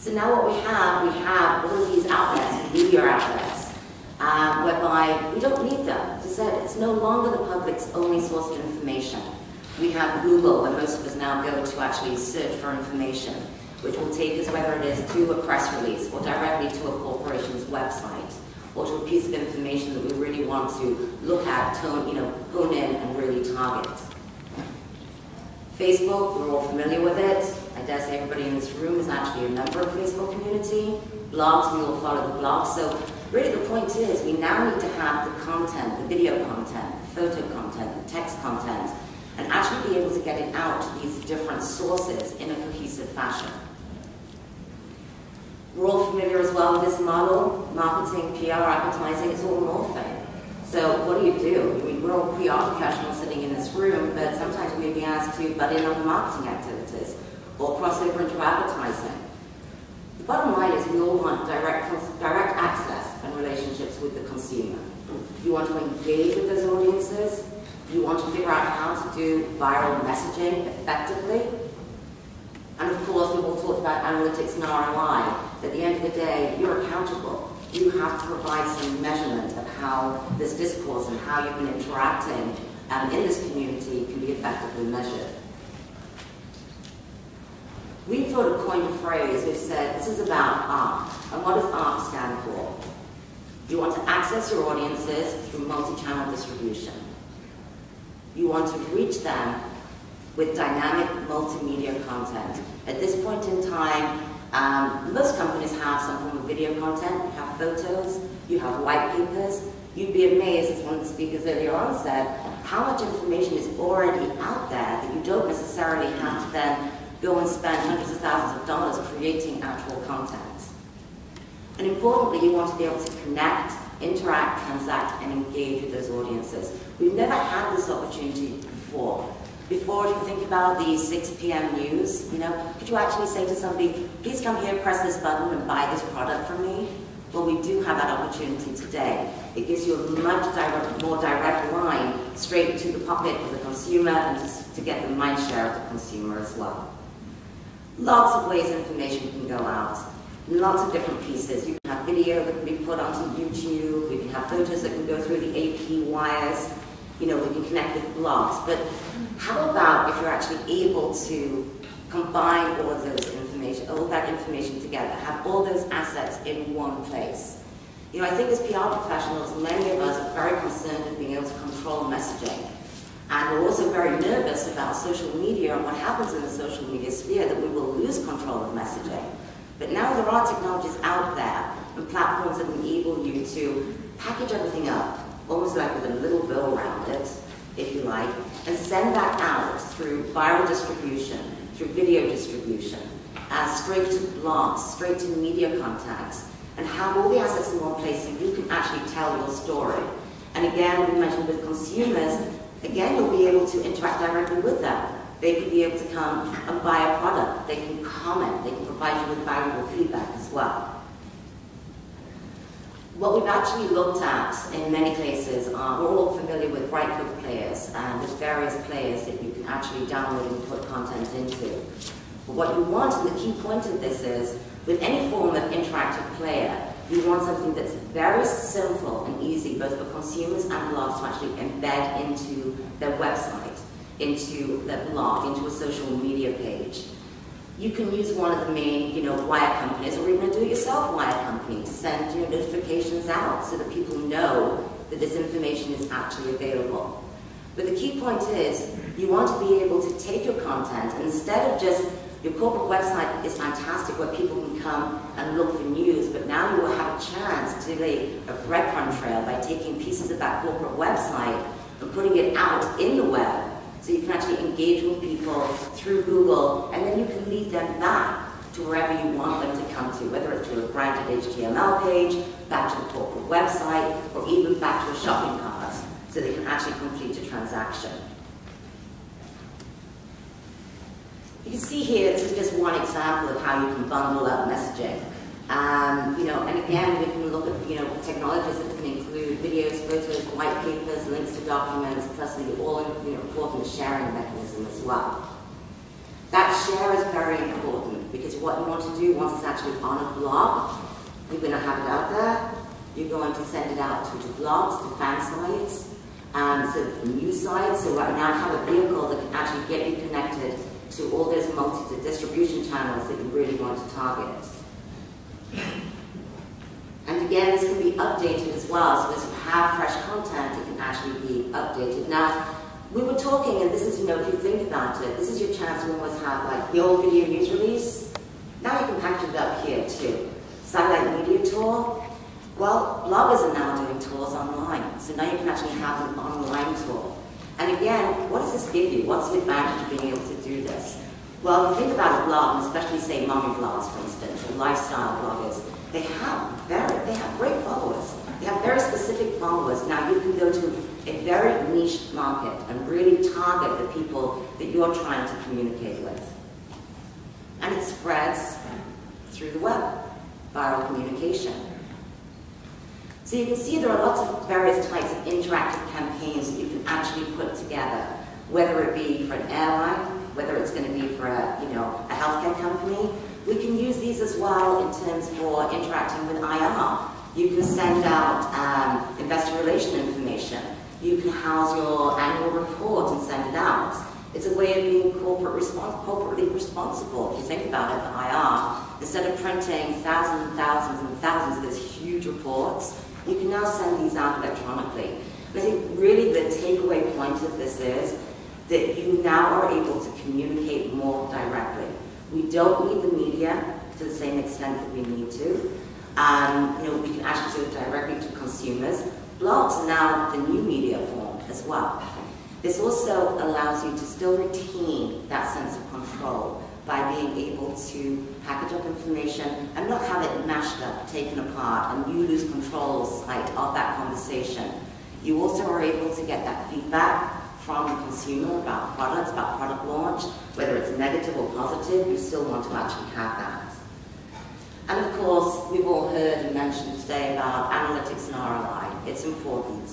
So now what we have all of these outlets, media outlets, whereby we don't need them. As I said, it's no longer the public's only source of information. We have Google, where most of us now go to actually search for information, which will take us, whether it is to a press release or directly to a corporation's website, or to a piece of information that we really want to look at, hone in and really target. Facebook, we're all familiar with it. I dare say everybody in this room is actually a member of the Facebook community. Blogs, we all follow the blogs. So really the point is we now need to have the content, the video content, the photo content, the text content, and actually be able to get it out to these different sources in a cohesive fashion. We're all familiar as well with this model, marketing, PR, advertising, it's all morphing. So what do? I mean, we're all PR professionals sitting in this room, but sometimes we may be asked to butt in on marketing activities or cross over into advertising. The bottom line is we all want direct access and relationships with the consumer. You want to engage with those audiences. You want to figure out how to do viral messaging effectively. And of course, we've all talked about analytics and ROI. At the end of the day, you're accountable. You have to provide some measurement of how this discourse and how you've been interacting in this community can be effectively measured. We've sort of coined a phrase, we've said, this is about ARC. And what does ARC stand for? You want to access your audiences through multi-channel distribution. You want to reach them with dynamic multimedia content. At this point in time, most companies have some form of video content. You have photos, you have white papers. You'd be amazed, as one of the speakers earlier on said, how much information is already out there that you don't necessarily have to then go and spend hundreds of thousands of dollars creating actual content. And importantly, you want to be able to connect, interact, transact, and engage with those audiences. We've never had this opportunity before. Before, if you think about the 6 p.m. news, could you actually say to somebody, please come here, press this button, and buy this product from me? Well, we do have that opportunity today. It gives you a much more direct line straight to the pocket of the consumer and to get the mind share of the consumer as well. Lots of ways information can go out. Lots of different pieces. You can have video that can be put onto YouTube. We can have photos that can go through the AP wires. We can connect with blogs. But how about if you're actually able to combine all of those information, all that information together, have all those assets in one place? I think as PR professionals, many of us are very concerned with being able to control messaging. And we're also very nervous about social media and what happens in the social media sphere, that we will lose control of messaging. But now there are technologies out there and platforms that enable you to package everything up, almost like with a little bow around it, if you like, and send that out through viral distribution, through video distribution, straight to blogs, straight to media contacts, and have all the assets in one place so you can actually tell your story. And again, we mentioned with consumers, again, you'll be able to interact directly with them. They could be able to come and buy a product. They can comment. They can provide you with valuable feedback as well. What we've actually looked at in many cases are, we're all familiar with Brightcove players, and there's various players that you can actually download and put content into. But what you want, and the key point of this is, with any form of interactive player, you want something that's very simple and easy, both for consumers and blogs, to actually embed into their website, into their blog, into a social media page. You can use one of the main, wire companies, or even a do-it-yourself wire company, to send notifications out so that people know that this information is actually available. But the key point is, you want to be able to take your content, and instead of just, your corporate website is fantastic where people can come and look for news, but now you will have a chance to lay a breadcrumb trail by taking pieces of that corporate website and putting it out in the web, so you can actually engage with people through Google, and then you can lead them back to wherever you want them to come to, whether it's to a branded HTML page, back to the corporate website, or even back to a shopping cart, so they can actually complete a transaction. You can see here, this is just one example of how you can bundle up messaging. And again, we can look at technologies that can include videos, photos, white papers, links to documents, plus the all-important sharing mechanism as well. That share is very important because what you want to do once it's actually on a blog, you're going to have it out there. You're going to send it out to blogs, to fan sites, to news sites. So right now I have a vehicle that can actually get you connected to all those multi-distribution channels that you really want to target. And again, this can be updated as well. So as you have fresh content, it can actually be updated. Now, we were talking, and this is, if you think about it, this is your chance to almost have like the old video news release. Now you can package it up here too. Satellite media tour. Well, bloggers are now doing tours online. So now you can actually have an online tour. And again, what does this give you? What's the advantage of being able to do this? Well, if you think about a blog, and especially say mommy blogs, for instance, or lifestyle bloggers, they have great followers. They have very specific followers. Now you can go to a very niche market and really target the people that you're trying to communicate with. And it spreads through the web, viral communication. So you can see there are lots of various types of interactive campaigns that you can actually put together, whether it be for an airline, whether it's going to be for a healthcare company. We can use these as well in terms for interacting with IR. You can send out investor relation information. You can house your annual report and send it out. It's a way of being corporately responsible. If you think about it, the IR, instead of printing thousands and thousands and thousands of these huge reports, you can now send these out electronically. And I think really the takeaway point of this is that you now are able to communicate more directly. We don't need the media to the same extent that we need to. We can actually do it directly to consumers. Blogs are now the new media form as well. This also allows you to still retain that sense of control by being able to package up information and not have it mashed up, taken apart, and you lose control of that conversation. You also are able to get that feedback from the consumer about products, about product launch, whether it's negative or positive, you still want to actually have that. And of course, we've all heard and mentioned today about analytics and ROI. It's important.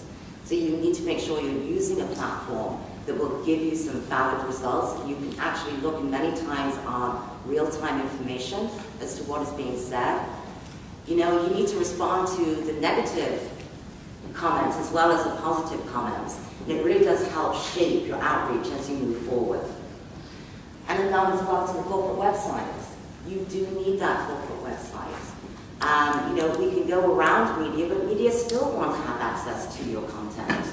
So you need to make sure you're using a platform that will give you some valid results. You can actually look many times on real-time information as to what is being said. You need to respond to the negative comments as well as the positive comments. And it really does help shape your outreach as you move forward. And then now as well to the corporate websites. You do need that corporate website. We can go around media, but media still want to have access to your content.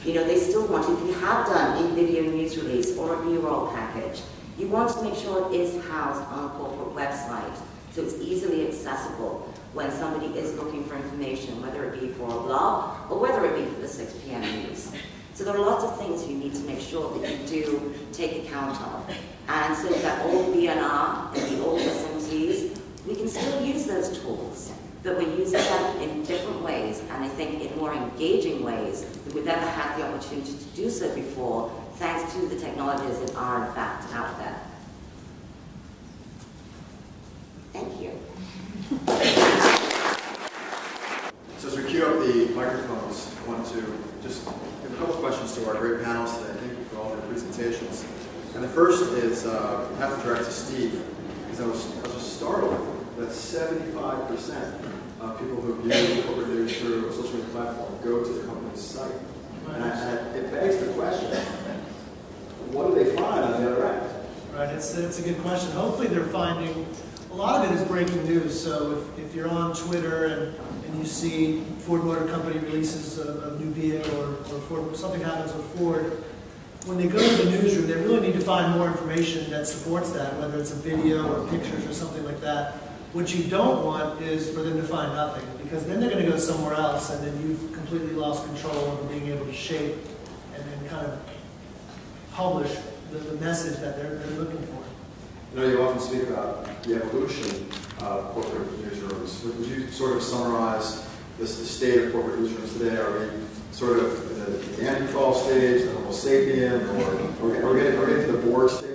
They still want to, if you have done a video news release or a B-roll package, you want to make sure it is housed on a corporate website so it's easily accessible when somebody is looking for information, whether it be for a blog or whether it be for the 6 p.m. news. So there are lots of things you need to make sure that you do take account of. And so that old BNR and the old SMTs, we can still use those tools, but we're using them in different ways, and I think in more engaging ways that we've never had the opportunity to do so before, thanks to the technologies that are in fact out there. Thank you. So as we queue up the microphones, I want to just give a couple questions to our great panelists today. Thank you for all their presentations. And the first is, I have to direct to Steve, because I was just startled that 75% of people who view corporate news through a social media platform go to the company's site. And it begs the question, what do they find on the other end? Right, it's a good question. Hopefully they're finding, a lot of it is breaking news. So if you're on Twitter and you see Ford Motor Company releases a new vehicle or something happens with Ford, when they go to the newsroom, they really need to find more information that supports that, whether it's a video or pictures or something like that. What you don't want is for them to find nothing, because then they're going to go somewhere else, and then you've completely lost control over being able to shape and then kind of publish the message that they're looking for. You often speak about the evolution of corporate newsrooms. Would you sort of summarize the state of corporate newsrooms today? Are we sort of in the Neanderthal stage, the Homo sapien, or we're getting to the Borg stage?